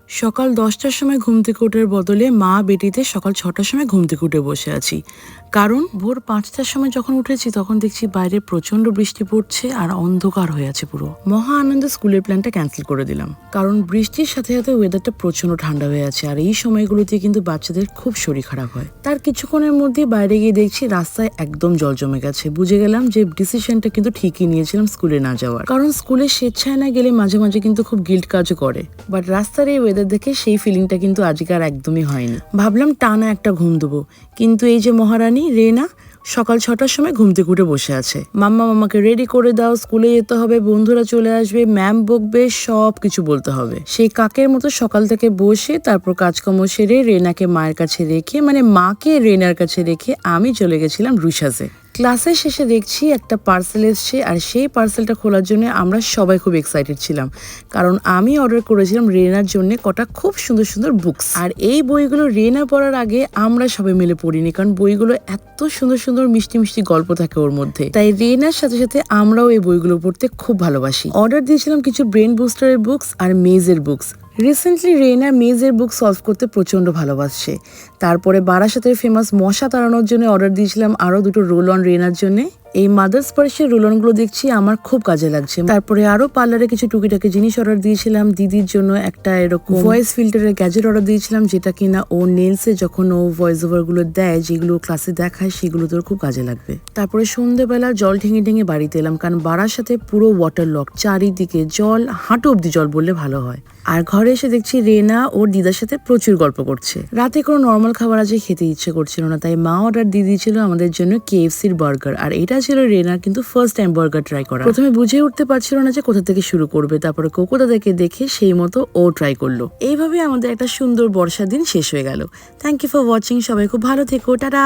সকাল 10টার সময় ঘুম থেকে ওঠার বদলে মা বেটিতে সকাল 6টার সময় ঘুম থেকে উঠে বসে আছি। কারণ ভোর 5টার সময় যখন উঠেছি তখন দেখছি বাইরে প্রচন্ড বৃষ্টি পড়ছে আর অন্ধকার হয়ে আছে পুরো। মহা আনন্দে স্কুলের প্ল্যানটা ক্যান্সেল করে দিলাম, কারণ বৃষ্টির সাথে সাথে ওয়েদারটা প্রচন্ড ঠান্ডা হয়ে আছে আর এই সময়গুলোতে কিন্তু বাচ্চাদের খুব শরীর খারাপ হয়। তার কিছুক্ষণের মধ্যে বাইরে গিয়ে দেখছি রাস্তায় একদম জল জমে গেছে। বুঝে গেলাম যে ডিসিশনটা কিন্তু ঠিকই নিয়েছিলাম স্কুলে না যাওয়ার, কারণ স্কুলে স্বেচ্ছায় না গেলে মাঝে মাঝে কিন্তু খুব গিল্ট কাজও করে। বাট রাস্তার এই ওয়েদার দেখে সেই ফিলিংটা কিন্তু আজকে আর একদমই হয়নি। ভাবলাম টানা একটা ঘুম দেবো, কিন্তু এই যে মহারানী রেনা সকাল 6টার সময় ঘুম থেকে উঠে বসে আছে। মাম্মা মামাকে রেডি করে দাও, স্কুলে যেতে হবে, বন্ধুরা চলে আসবে, ম্যাম বকবে, সব কিছু বলতে হবে। সেই কাকের মতো সকাল থেকে বসে তারপর কাজকর্ম সেরে রেনাকে মায়ের কাছে রেখে, মানে মাকে রেনার কাছে রেখে আমি চলে গেছিলাম রুশাসে। ক্লাসের শেষে দেখছি একটা পার্সেল এসছে আর সেই পার্সেলটা খোলার জন্য আমরা সবাই খুব এক্সাইটেড ছিলাম, কারণ আমি অর্ডার করেছিলাম রেনার জন্য কটা খুব সুন্দর সুন্দর বুকস। আর এই বইগুলো রেনা পড়ার আগে আমরা সবাই মিলে পড়িনি, কারণ বইগুলো এত সুন্দর সুন্দর মিষ্টি মিষ্টি গল্প থাকে ওর মধ্যে। তাই রেনার সাথে সাথে আমরাও এই বইগুলো পড়তে খুব ভালোবাসি। অর্ডার দিয়েছিলাম কিছু ব্রেন বুস্টারের বুকস আর মেজের বুকস। রিসেন্টলি রেনা মেজের বুক সলভ করতে প্রচন্ড ভালোবাসছে। তারপরে বারাসাতের ফেমাস মশা তাড়ানোর জন্য অর্ডার দিয়েছিলাম আরো দুটো রোল অন রেনার জন্য। এই মাদার্স পার্সের রোল অনগুলো দেখছি আমার খুব কাজে লাগছে। তারপরে আরো পার্লারে কিছু টুকিটাকি জিনিস অর্ডার দিয়েছিলাম। দিদির জন্য একটা এরকম ভয়েস ফিল্টারের গ্যাজেট অর্ডার দিয়েছিলাম, যেটা কিনা ও নেলসে যখন ও ভয়েস ওভার গুলো দেয়, যেগুলো ক্লাসে দেখায়, সেগুলো তোর খুব কাজে লাগবে। তারপরে সন্ধ্যেবেলা জল ঠেঙে ঠেঙে বাড়িতে এলাম, কারণ বারাসাতে পুরো ওয়াটার লক, চারিদিকে জল, হাঁটু অব্দি জল বললে ভালো হয়। আর ঘরে এসে দেখছি রেনা ওর দিদার সাথে প্রচুর গল্প করছে। রাতে কোনো নর্মাল খাবার আজকে খেতে ইচ্ছে করছিল না, তাই মা অর্ডার দিয়ে দিয়েছিল আমাদের জন্য KFCর বার্গার। আর এটা ছিল রেনার কিন্তু ফার্স্ট টাইম বার্গার ট্রাই করা। প্রথমে বুঝে উঠতে পারছিল না যে কোথা থেকে শুরু করবে, তারপরে কোকো দাদাকে দেখে সেই মতো ও ট্রাই করলো। এইভাবে আমাদের একটা সুন্দর বর্ষার দিন শেষ হয়ে গেল। Thank you for watching. সবাই খুব ভালো থেকো, টাটা।